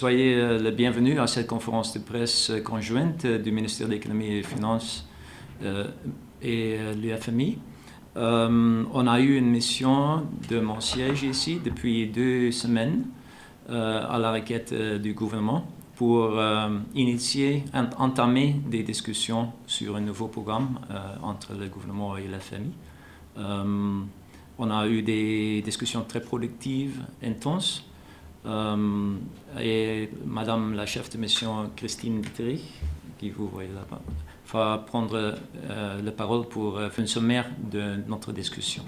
soyez le bienvenu à cette conférence de presse conjointe du ministère de l'Économie et des Finances et l'UFMI. On a eu une mission de mon siège ici depuis 2 semaines à la requête du gouvernement pour entamer des discussions sur un nouveau programme entre le gouvernement et l'UFMI. On a eu des discussions très productives, intenses. Et Madame la chef de mission Christine Dietrich, qui vous voyez là-bas, va prendre la parole pour faire un sommaire de notre discussion.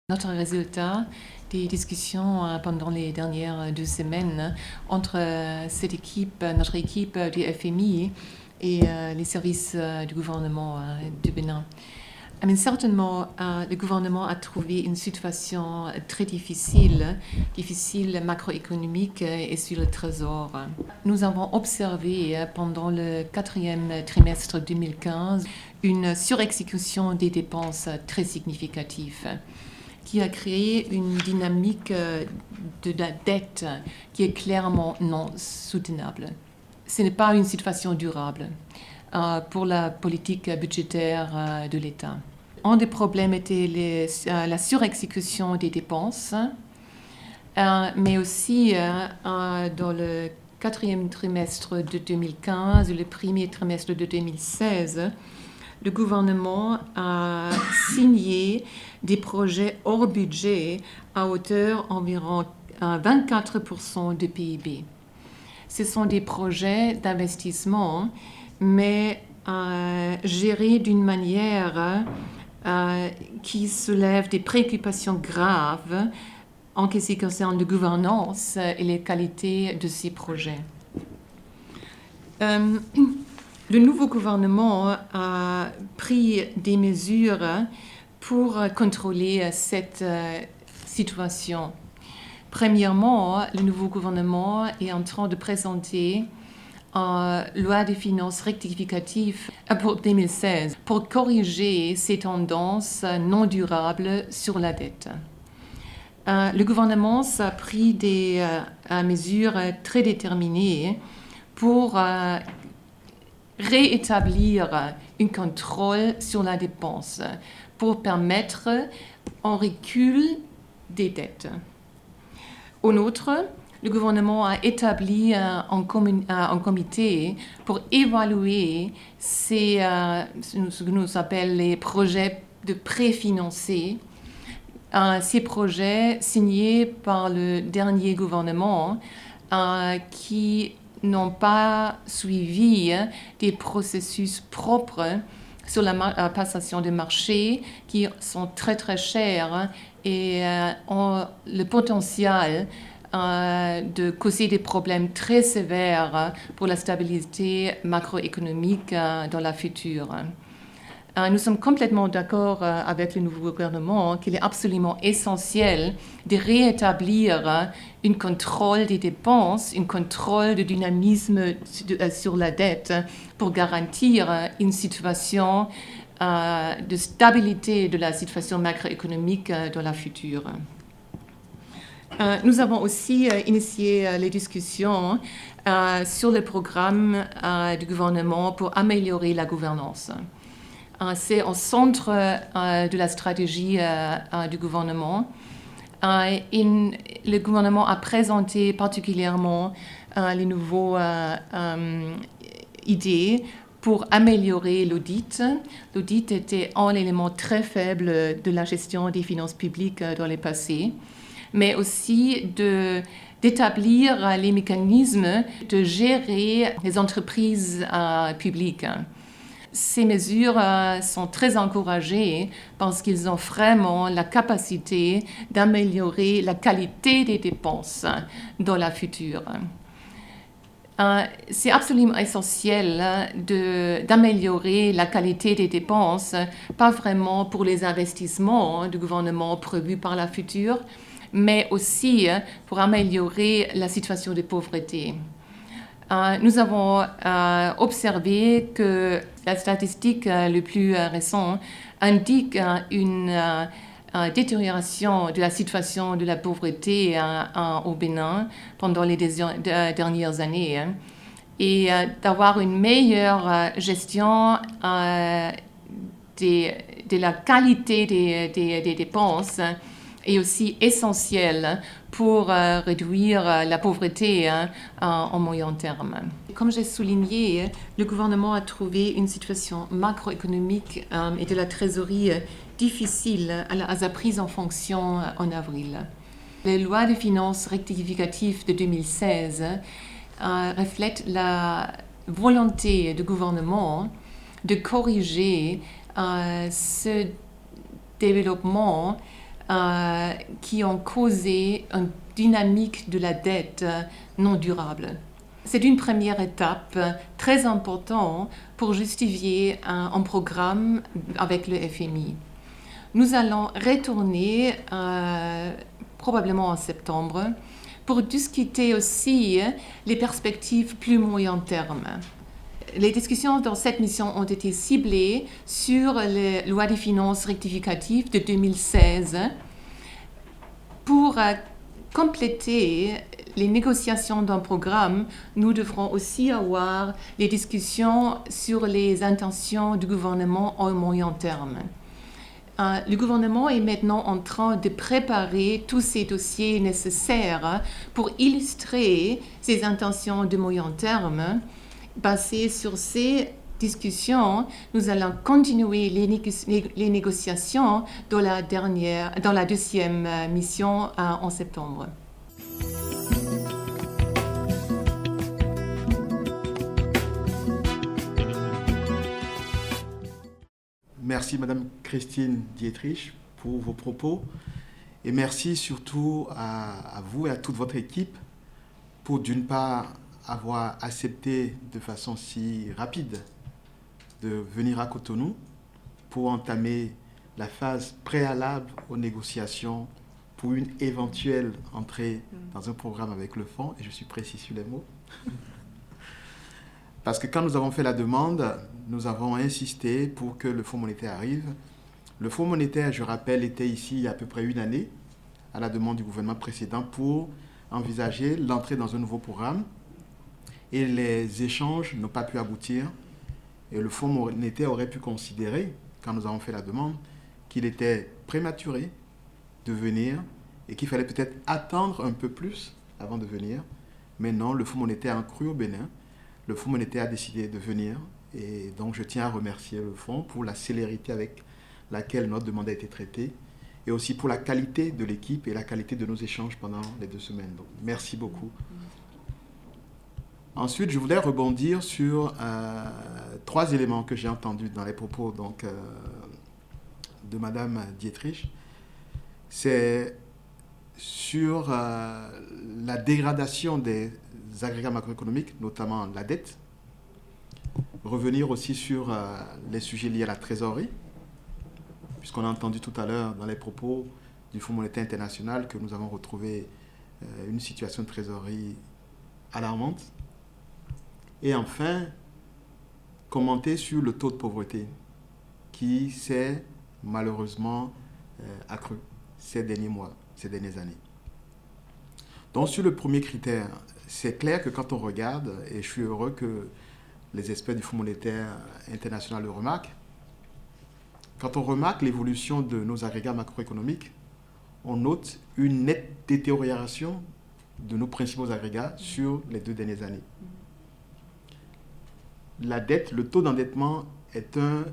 Notre résultat des discussions pendant les dernières 2 semaines entre notre équipe du FMI et les services du gouvernement du Bénin. Certainement, le gouvernement a trouvé une situation très difficile macroéconomique et sur le trésor. Nous avons observé pendant le 4e trimestre 2015 une surexécution des dépenses très significative, qui a créé une dynamique de la dette qui est clairement non soutenable. Ce n'est pas une situation durable pour la politique budgétaire de l'État. Un des problèmes était la surexécution des dépenses, mais aussi dans le 4e trimestre de 2015 et le 1er trimestre de 2016, le gouvernement a signé des projets hors budget à hauteur environ 24% de PIB. Ce sont des projets d'investissement, mais gérés d'une manière qui soulève des préoccupations graves en ce qui concerne la gouvernance et les qualités de ces projets. Le nouveau gouvernement a pris des mesures pour contrôler cette situation. Premièrement, le nouveau gouvernement est en train de présenter une loi de finances rectificative pour 2016 pour corriger ces tendances non durables sur la dette. Le gouvernement a pris des mesures très déterminées pour réétablir un contrôle sur la dépense pour permettre un recul des dettes. En outre, le gouvernement a établi un comité pour évaluer ce que nous appelons les projets de préfinancés. Ces projets signés par le dernier gouvernement qui n'ont pas suivi des processus propres sur la passation des marchés qui sont très très chers et ont le potentiel de causer des problèmes très sévères pour la stabilité macroéconomique dans la future. Nous sommes complètement d'accord avec le nouveau gouvernement qu'il est absolument essentiel de rétablir un contrôle des dépenses, un contrôle du dynamisme sur la dette pour garantir une situation de stabilité de la situation macroéconomique dans la future. Nous avons aussi initié les discussions sur le programme du gouvernement pour améliorer la gouvernance. C'est au centre de la stratégie du gouvernement. Le gouvernement a présenté particulièrement les nouvelles idées pour améliorer l'audit. L'audit était un élément très faible de la gestion des finances publiques dans le passé, mais aussi d'établir les mécanismes de gérer les entreprises publiques. Ces mesures sont très encouragées parce qu'ils ont vraiment la capacité d'améliorer la qualité des dépenses dans la future. C'est absolument essentiel d'améliorer la qualité des dépenses, pas vraiment pour les investissements du gouvernement prévus par la future, mais aussi pour améliorer la situation de pauvreté. nous avons observé que la statistique le plus récente indique une détérioration de la situation de la pauvreté au Bénin pendant les dernières années, et d'avoir une meilleure gestion de la qualité des dépenses est aussi essentiel pour réduire la pauvreté en moyen terme. Comme j'ai souligné, le gouvernement a trouvé une situation macroéconomique et de la trésorerie difficile à sa prise en fonction en avril. La loi de finances rectificative de 2016 reflète la volonté du gouvernement de corriger ce développement qui ont causé une dynamique de la dette non durable. C'est une première étape très importante pour justifier un programme avec le FMI. Nous allons retourner probablement en septembre pour discuter aussi les perspectives plus moyen terme. Les discussions dans cette mission ont été ciblées sur la loi des finances rectificative de 2016 pour compléter les négociations d'un programme. Nous devrons aussi avoir les discussions sur les intentions du gouvernement au moyen terme. Le gouvernement est maintenant en train de préparer tous ces dossiers nécessaires pour illustrer ses intentions de moyen terme. Basé sur ces discussions, nous allons continuer les négociations dans la deuxième mission en septembre. Merci Madame Christine Dietrich pour vos propos et merci surtout à vous et à toute votre équipe pour d'une part avoir accepté de façon si rapide de venir à Cotonou pour entamer la phase préalable aux négociations pour une éventuelle entrée dans un programme avec le fonds, et je suis précis sur les mots. Parce que quand nous avons fait la demande, nous avons insisté pour que le Fonds monétaire arrive. Le Fonds monétaire, je rappelle, était ici il y a à peu près une année, à la demande du gouvernement précédent, pour envisager l'entrée dans un nouveau programme. Et les échanges n'ont pas pu aboutir. Et le Fonds monétaire aurait pu considérer, quand nous avons fait la demande, qu'il était prématuré de venir et qu'il fallait peut-être attendre un peu plus avant de venir. Mais non, le Fonds monétaire a cru au Bénin. Le Fonds monétaire a décidé de venir. Et donc, je tiens à remercier le Fonds pour la célérité avec laquelle notre demande a été traitée et aussi pour la qualité de l'équipe et la qualité de nos échanges pendant les 2 semaines. Donc, merci beaucoup. Ensuite, je voulais rebondir sur 3 éléments que j'ai entendus dans les propos de Madame Dietrich. C'est sur la dégradation des agrégats macroéconomiques, notamment la dette. Revenir aussi sur les sujets liés à la trésorerie, puisqu'on a entendu tout à l'heure dans les propos du Fonds monétaire international que nous avons retrouvé une situation de trésorerie alarmante. Et enfin, commenter sur le taux de pauvreté qui s'est malheureusement accru ces derniers mois, ces dernières années. Donc sur le premier critère, c'est clair que quand on regarde, et je suis heureux que les experts du Fonds monétaire international le remarquent, quand on remarque l'évolution de nos agrégats macroéconomiques, on note une nette détérioration de nos principaux agrégats sur les 2 dernières années. La dette, le taux d'endettement est un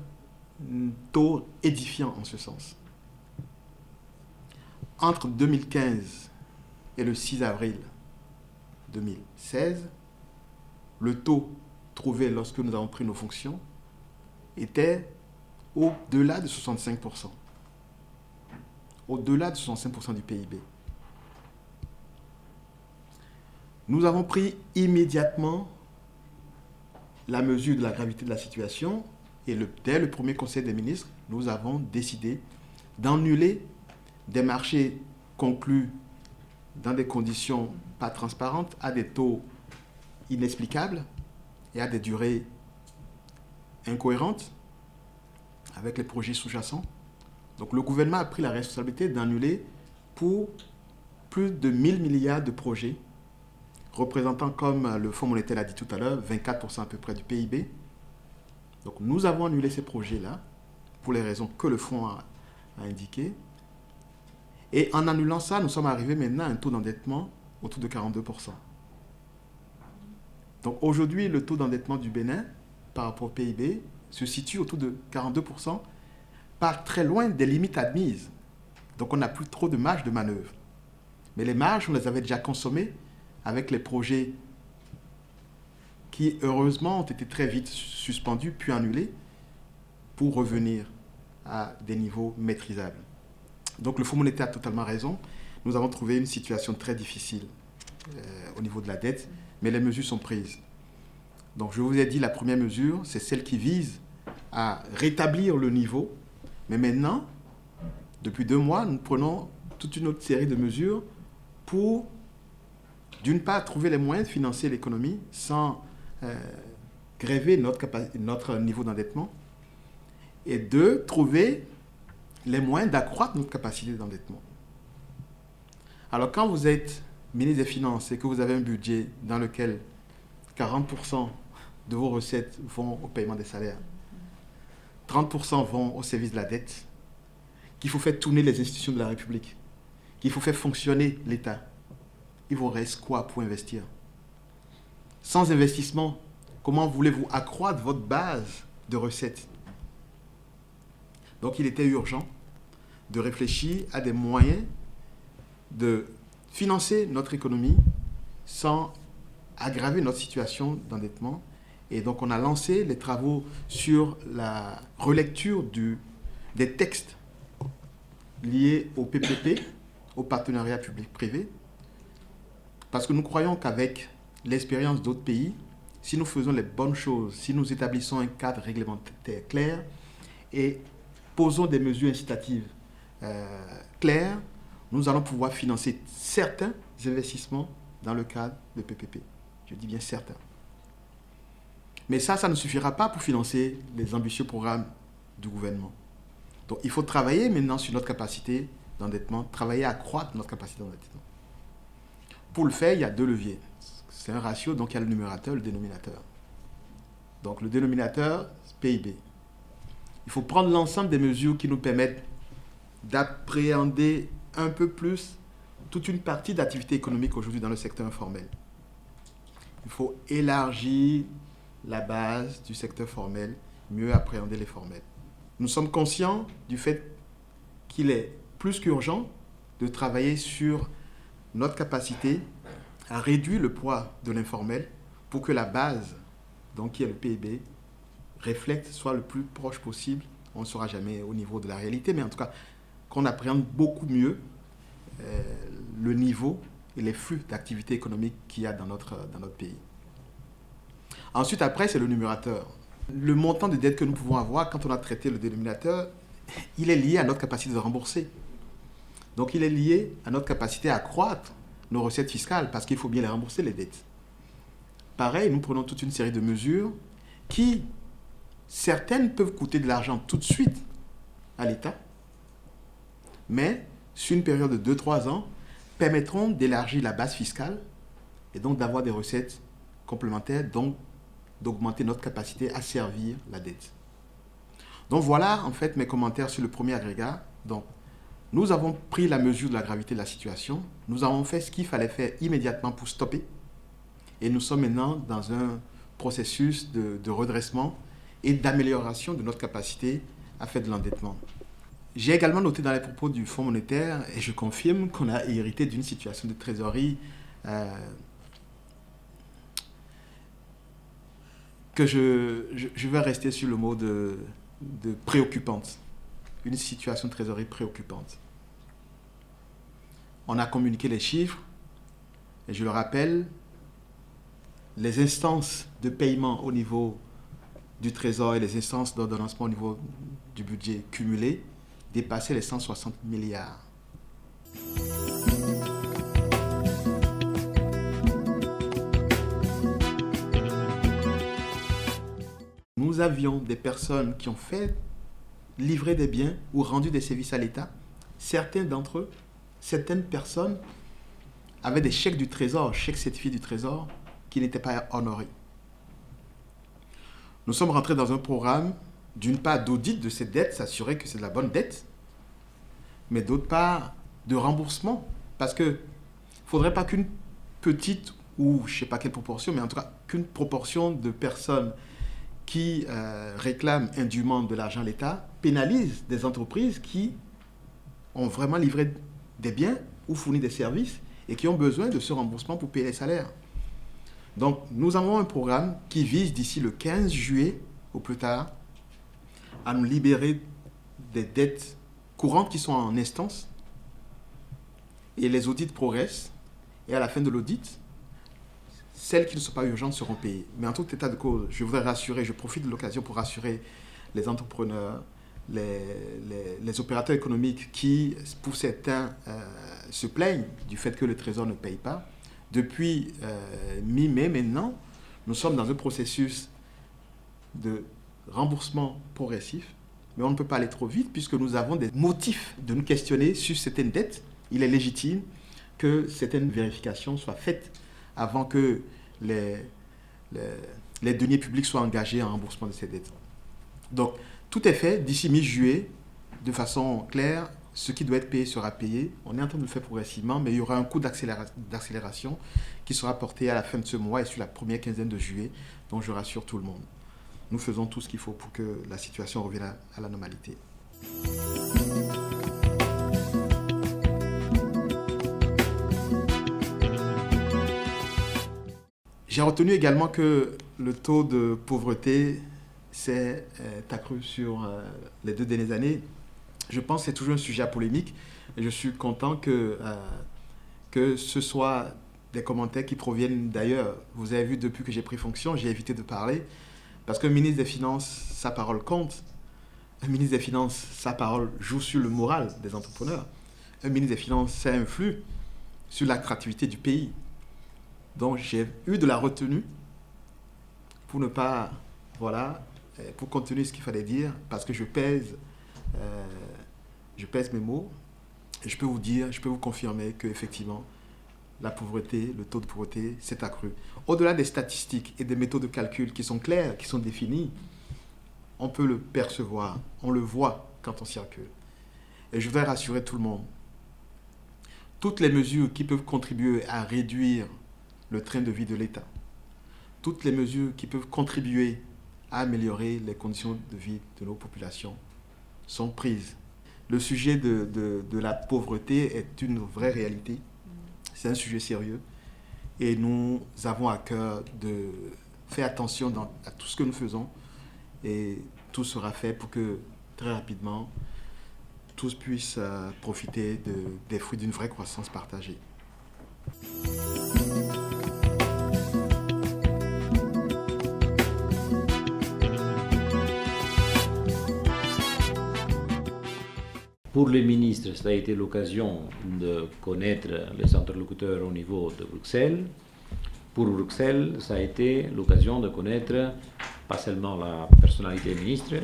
taux édifiant en ce sens. Entre 2015 et le 6 avril 2016, le taux trouvé lorsque nous avons pris nos fonctions était au-delà de 65%. Au-delà de 65% du PIB. Nous avons pris immédiatement la mesure de la gravité de la situation et dès le premier Conseil des ministres, nous avons décidé d'annuler des marchés conclus dans des conditions pas transparentes à des taux inexplicables et à des durées incohérentes avec les projets sous-jacents. Donc le gouvernement a pris la responsabilité d'annuler pour plus de 1000 milliards de projets, représentant, comme le Fonds monétaire l'a dit tout à l'heure, 24% à peu près du PIB. Donc nous avons annulé ces projets-là, pour les raisons que le Fonds a indiquées. Et en annulant ça, nous sommes arrivés maintenant à un taux d'endettement autour de 42%. Donc aujourd'hui, le taux d'endettement du Bénin par rapport au PIB se situe autour de 42%, pas très loin des limites admises. Donc on n'a plus trop de marge de manœuvre. Mais les marges, on les avait déjà consommées avec les projets qui, heureusement, ont été très vite suspendus puis annulés pour revenir à des niveaux maîtrisables. Donc le Fonds monétaire a totalement raison. Nous avons trouvé une situation très difficile au niveau de la dette, mais les mesures sont prises. Donc je vous ai dit, la première mesure, c'est celle qui vise à rétablir le niveau. Mais maintenant, depuis 2 mois, nous prenons toute une autre série de mesures pour, d'une part, trouver les moyens de financer l'économie sans gréver notre niveau d'endettement, et 2, trouver les moyens d'accroître notre capacité d'endettement. Alors quand vous êtes ministre des Finances et que vous avez un budget dans lequel 40% de vos recettes vont au paiement des salaires, 30% vont au service de la dette, qu'il faut faire tourner les institutions de la République, qu'il faut faire fonctionner l'État, il vous reste quoi pour investir? Sans investissement, comment voulez-vous accroître votre base de recettes? Donc il était urgent de réfléchir à des moyens de financer notre économie sans aggraver notre situation d'endettement. Et donc on a lancé les travaux sur la relecture des textes liés au PPP, au partenariat public-privé, parce que nous croyons qu'avec l'expérience d'autres pays, si nous faisons les bonnes choses, si nous établissons un cadre réglementaire clair et posons des mesures incitatives claires, nous allons pouvoir financer certains investissements dans le cadre de PPP. Je dis bien certains. Mais ça ne suffira pas pour financer les ambitieux programmes du gouvernement. Donc il faut travailler maintenant sur notre capacité d'endettement, travailler à accroître notre capacité d'endettement. Pour le faire, il y a 2 leviers. C'est un ratio, donc il y a le numérateur et le dénominateur. Donc le dénominateur, c'est PIB. Il faut prendre l'ensemble des mesures qui nous permettent d'appréhender un peu plus toute une partie d'activité économique aujourd'hui dans le secteur informel. Il faut élargir la base du secteur formel, mieux appréhender les formels. Nous sommes conscients du fait qu'il est plus qu'urgent de travailler sur notre capacité à réduire le poids de l'informel pour que la base, donc qui est le PIB, reflète, soit le plus proche possible. On ne sera jamais au niveau de la réalité, mais en tout cas, qu'on appréhende beaucoup mieux le niveau et les flux d'activité économique qu'il y a dans notre pays. Ensuite, après, c'est le numérateur. Le montant de dette que nous pouvons avoir, quand on a traité le dénominateur, il est lié à notre capacité de rembourser. Donc, il est lié à notre capacité à accroître nos recettes fiscales, parce qu'il faut bien les rembourser, les dettes. Pareil, nous prenons toute une série de mesures qui, certaines peuvent coûter de l'argent tout de suite à l'État, mais sur une période de 2-3 ans, permettront d'élargir la base fiscale et donc d'avoir des recettes complémentaires, donc d'augmenter notre capacité à servir la dette. Donc voilà en fait mes commentaires sur le premier agrégat. Donc nous avons pris la mesure de la gravité de la situation, nous avons fait ce qu'il fallait faire immédiatement pour stopper et nous sommes maintenant dans un processus de redressement et d'amélioration de notre capacité à faire de l'endettement. J'ai également noté dans les propos du Fonds monétaire, et je confirme qu'on a hérité d'une situation de trésorerie que je vais rester sur le mot de préoccupante. Une situation de trésorerie préoccupante. On a communiqué les chiffres, et je le rappelle, les instances de paiement au niveau du Trésor et les instances d'ordonnancement au niveau du budget cumulé dépassaient les 160 milliards. nous avions des personnes qui ont fait livrer des biens ou rendu des services à l'État. Certaines personnes avaient des chèques du Trésor, chèques certifiés du Trésor, qui n'étaient pas honorés. Nous sommes rentrés dans un programme, d'une part d'audit de cette dette, s'assurer que c'est de la bonne dette, mais d'autre part de remboursement, parce que il ne faudrait pas qu'une petite, ou je ne sais pas quelle proportion, mais en tout cas qu'une proportion de personnes qui réclament indûment de l'argent à l'État pénalisent des entreprises qui ont vraiment livré des biens ou fourni des services et qui ont besoin de ce remboursement pour payer les salaires. Donc, nous avons un programme qui vise d'ici le 15 juillet, au plus tard, à nous libérer des dettes courantes qui sont en instance. Et les audits progressent. Et à la fin de l'audit, celles qui ne sont pas urgentes seront payées. Mais en tout état de cause, je voudrais rassurer, je profite de l'occasion pour rassurer les entrepreneurs, les opérateurs économiques qui, pour certains, se plaignent du fait que le Trésor ne paye pas. Depuis mi-mai maintenant, nous sommes dans un processus de remboursement progressif, mais on ne peut pas aller trop vite puisque nous avons des motifs de nous questionner sur certaines dettes. Il est légitime que certaines vérifications soient faites avant que les deniers publics soient engagés en remboursement de ces dettes. Donc, tout est fait d'ici mi-juillet, de façon claire. Ce qui doit être payé sera payé. On est en train de le faire progressivement, mais il y aura un coup d'accélération qui sera porté à la fin de ce mois et sur la première quinzaine de juillet. Donc je rassure tout le monde. Nous faisons tout ce qu'il faut pour que la situation revienne à la normalité. J'ai retenu également que le taux de pauvreté s'est accru sur les 2 dernières années. Je pense que c'est toujours un sujet à polémique et je suis content que ce soit des commentaires qui proviennent d'ailleurs. Vous avez vu, depuis que j'ai pris fonction, j'ai évité de parler parce qu'un ministre des Finances, sa parole compte. Un ministre des Finances, sa parole joue sur le moral des entrepreneurs. Un ministre des Finances, ça influe sur l'attractivité du pays. Donc j'ai eu de la retenue pour ne pas, pour continuer ce qu'il fallait dire parce que je pèse mes mots et je peux vous confirmer qu'effectivement, la pauvreté, le taux de pauvreté s'est accru. Au-delà des statistiques et des méthodes de calcul qui sont claires, qui sont définies, on peut le percevoir, on le voit quand on circule. Et je voudrais rassurer tout le monde. Toutes les mesures qui peuvent contribuer à réduire le train de vie de l'État, toutes les mesures qui peuvent contribuer à améliorer les conditions de vie de nos populations sont prises. Le sujet de la pauvreté est une vraie réalité. C'est un sujet sérieux. Et nous avons à cœur de faire attention à tout ce que nous faisons. Et tout sera fait pour que, très rapidement, tous puissent profiter des fruits d'une vraie croissance partagée. Pour les ministres, ça a été l'occasion de connaître les interlocuteurs au niveau de Bruxelles. Pour Bruxelles, ça a été l'occasion de connaître pas seulement la personnalité ministre,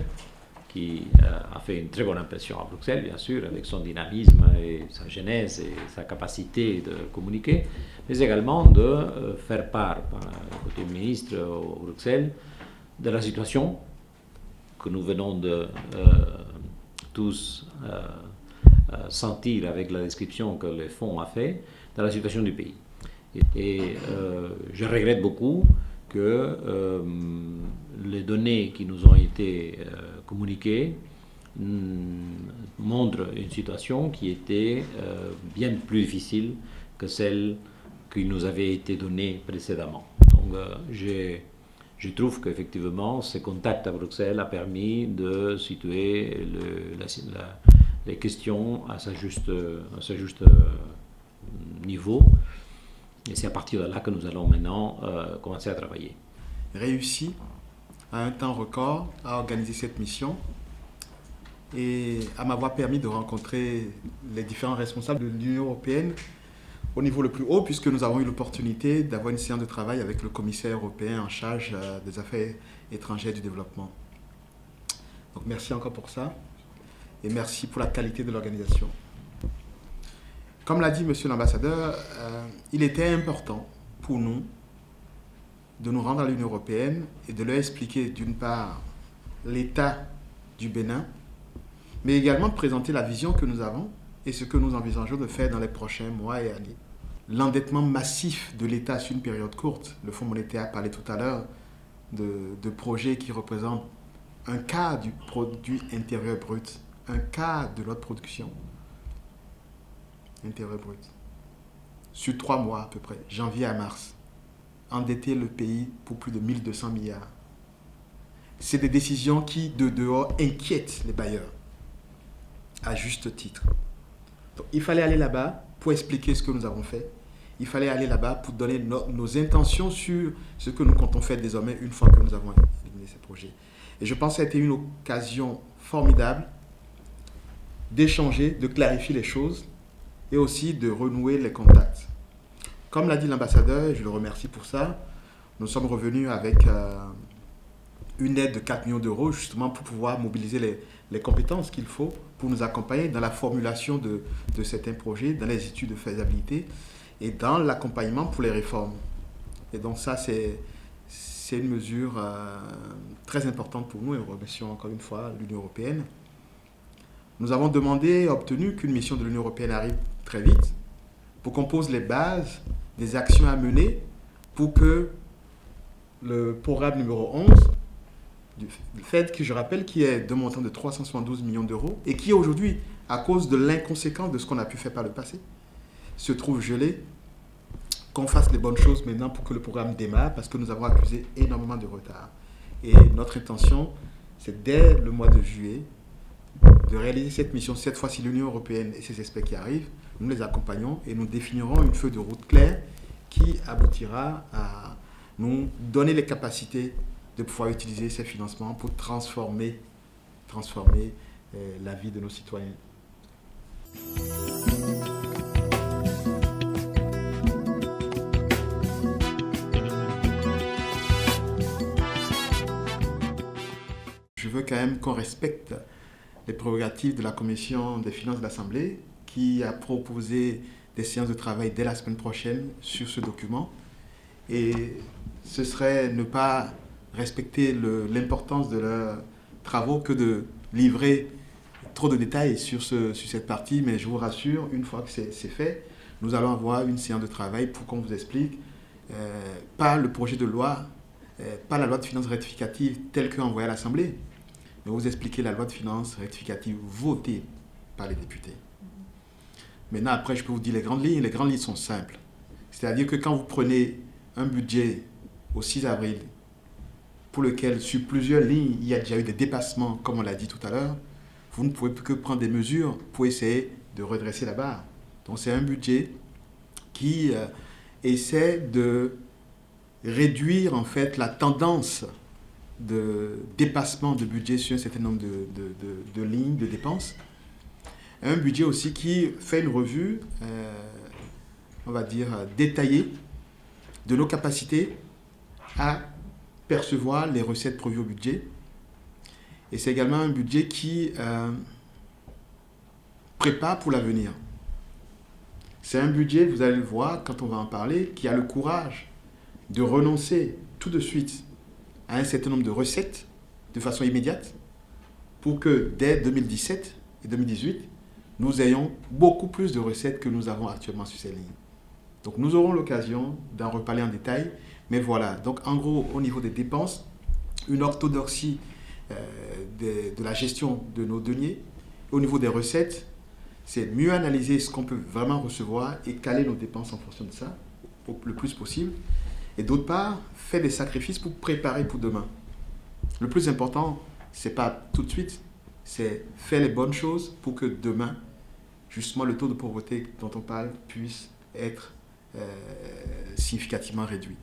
qui a fait une très bonne impression à Bruxelles, bien sûr, avec son dynamisme et sa jeunesse et sa capacité de communiquer, mais également de faire part, côté ministre au Bruxelles, de la situation que nous venons de tous sentir avec la description que le fonds a fait dans la situation du pays. Et je regrette beaucoup que les données qui nous ont été communiquées montrent une situation qui était bien plus difficile que celle qui nous avait été donnée précédemment. Donc je trouve qu'effectivement, ce contact à Bruxelles a permis de situer les questions à sa juste niveau. Et c'est à partir de là que nous allons maintenant commencer à travailler. Réussi à un temps record à organiser cette mission et à m'avoir permis de rencontrer les différents responsables de l'Union européenne au niveau le plus haut, puisque nous avons eu l'opportunité d'avoir une séance de travail avec le commissaire européen en charge des affaires étrangères et du développement. Donc merci encore pour ça, et merci pour la qualité de l'organisation. Comme l'a dit Monsieur l'ambassadeur, il était important pour nous de nous rendre à l'Union européenne et de leur expliquer d'une part l'état du Bénin, mais également de présenter la vision que nous avons et ce que nous envisageons de faire dans les prochains mois et années. L'endettement massif de l'État sur une période courte, le Fonds monétaire a parlé tout à l'heure de projets qui représentent un quart du produit intérieur brut, un quart de notre production intérieure brute, sur 3 mois à peu près, janvier à mars, endetter le pays pour plus de 1200 milliards. C'est des décisions qui, de dehors, inquiètent les bailleurs, à juste titre. Donc, il fallait aller là-bas pour expliquer ce que nous avons fait. Il fallait aller là-bas pour donner nos intentions sur ce que nous comptons faire désormais une fois que nous avons éliminé ces projets. Et je pense que ça a été une occasion formidable d'échanger, de clarifier les choses et aussi de renouer les contacts. Comme l'a dit l'ambassadeur, et je le remercie pour ça, nous sommes revenus avec une aide de 4 millions d'euros justement pour pouvoir mobiliser les compétences qu'il faut pour nous accompagner dans la formulation de certains projets, dans les études de faisabilité et dans l'accompagnement pour les réformes. Et donc ça, c'est une mesure très importante pour nous et nous remercions encore une fois l'Union européenne. Nous avons demandé et obtenu qu'une mission de l'Union européenne arrive très vite pour qu'on pose les bases des actions à mener pour que le programme numéro 11, du FED, qui je rappelle, qui est de montant de 372 millions d'euros et qui aujourd'hui, à cause de l'inconséquence de ce qu'on a pu faire par le passé, se trouve gelé, qu'on fasse les bonnes choses maintenant pour que le programme démarre parce que nous avons accusé énormément de retard. Et notre intention, c'est dès le mois de juillet, de réaliser cette mission. Cette fois-ci, l'Union européenne et ses experts qui arrivent, nous les accompagnons et nous définirons une feuille de route claire qui aboutira à nous donner les capacités de pouvoir utiliser ces financements pour transformer la vie de nos citoyens. Je veux quand même qu'on respecte les prérogatives de la Commission des finances de l'Assemblée qui a proposé des séances de travail dès la semaine prochaine sur ce document. Et ce serait ne pas respecter l'importance de leurs travaux que de livrer trop de détails sur cette partie. Mais je vous rassure, une fois que c'est fait, nous allons avoir une séance de travail pour qu'on vous explique pas le projet de loi, pas la loi de finances rectificative telle qu'envoyée à l'Assemblée, mais vous expliquer la loi de finances rectificative votée par les députés. Maintenant, après, je peux vous dire les grandes lignes. Les grandes lignes sont simples. C'est-à-dire que quand vous prenez un budget au 6 avril, pour lequel, sur plusieurs lignes, il y a déjà eu des dépassements, comme on l'a dit tout à l'heure, vous ne pouvez que prendre des mesures pour essayer de redresser la barre. Donc, c'est un budget qui essaie de réduire, en fait, la tendance de dépassement de budget sur un certain nombre de lignes de dépenses. Un budget aussi qui fait une revue, on va dire, détaillée de nos capacités à percevoir les recettes prévues au budget. Et c'est également un budget qui prépare pour l'avenir. C'est un budget, vous allez le voir quand on va en parler, qui a le courage de renoncer tout de suite à un certain nombre de recettes de façon immédiate pour que dès 2017 et 2018, nous ayons beaucoup plus de recettes que nous avons actuellement sur ces lignes. Donc nous aurons l'occasion d'en reparler en détail, mais voilà. Donc en gros, au niveau des dépenses, une orthodoxie de la gestion de nos deniers. Au niveau des recettes, c'est mieux analyser ce qu'on peut vraiment recevoir et caler nos dépenses en fonction de ça, le plus possible. Et d'autre part, faire des sacrifices pour préparer pour demain. Le plus important, ce n'est pas tout de suite, c'est faire les bonnes choses pour que demain, justement, le taux de pauvreté dont on parle puisse être significativement réduit.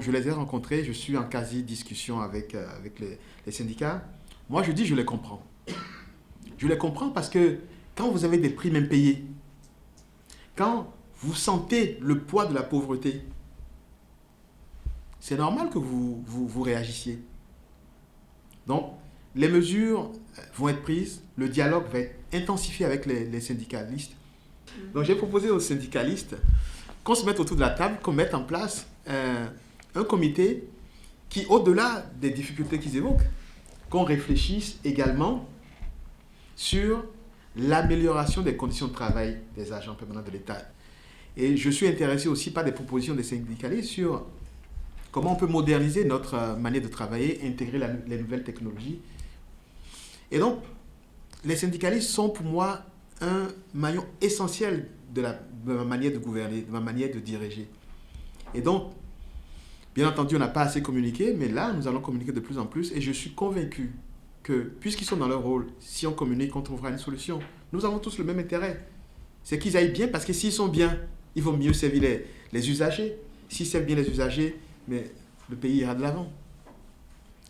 je les ai rencontrés, je suis en quasi-discussion avec les syndicats. Moi, je dis, je les comprends. Je les comprends parce que quand vous avez des primes impayées, quand vous sentez le poids de la pauvreté, c'est normal que vous réagissiez. Donc, les mesures vont être prises, le dialogue va être intensifié avec les syndicalistes. Donc, j'ai proposé aux syndicalistes qu'on se mette autour de la table, qu'on mette en place un comité qui, au-delà des difficultés qu'ils évoquent, qu'on réfléchisse également sur l'amélioration des conditions de travail des agents permanents de l'État. Et je suis intéressé aussi par des propositions des syndicalistes sur comment on peut moderniser notre manière de travailler, intégrer les nouvelles technologies. Et donc, les syndicalistes sont pour moi un maillon essentiel de ma manière de gouverner, de ma manière de diriger. Et donc, bien entendu, on n'a pas assez communiqué, mais là, nous allons communiquer de plus en plus. Et je suis convaincu que, puisqu'ils sont dans leur rôle, si on communique, on trouvera une solution. Nous avons tous le même intérêt. C'est qu'ils aillent bien, parce que s'ils sont bien, ils vont mieux servir les usagers. S'ils servent bien les usagers, mais le pays ira de l'avant.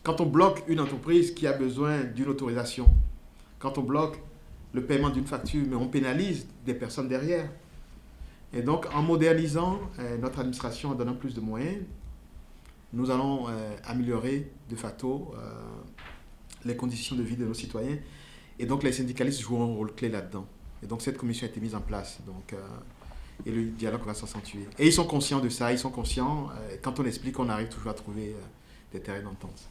Quand on bloque une entreprise qui a besoin d'une autorisation, quand on bloque le paiement d'une facture, mais on pénalise des personnes derrière. Et donc, en modernisant notre administration, en donnant plus de moyens, nous allons améliorer de facto les conditions de vie de nos citoyens. Et donc, les syndicalistes joueront un rôle clé là-dedans. Et donc, cette commission a été mise en place. Donc, et le dialogue va s'accentuer. Et ils sont conscients de ça, ils sont conscients. Quand on explique, on arrive toujours à trouver des terrains d'entente.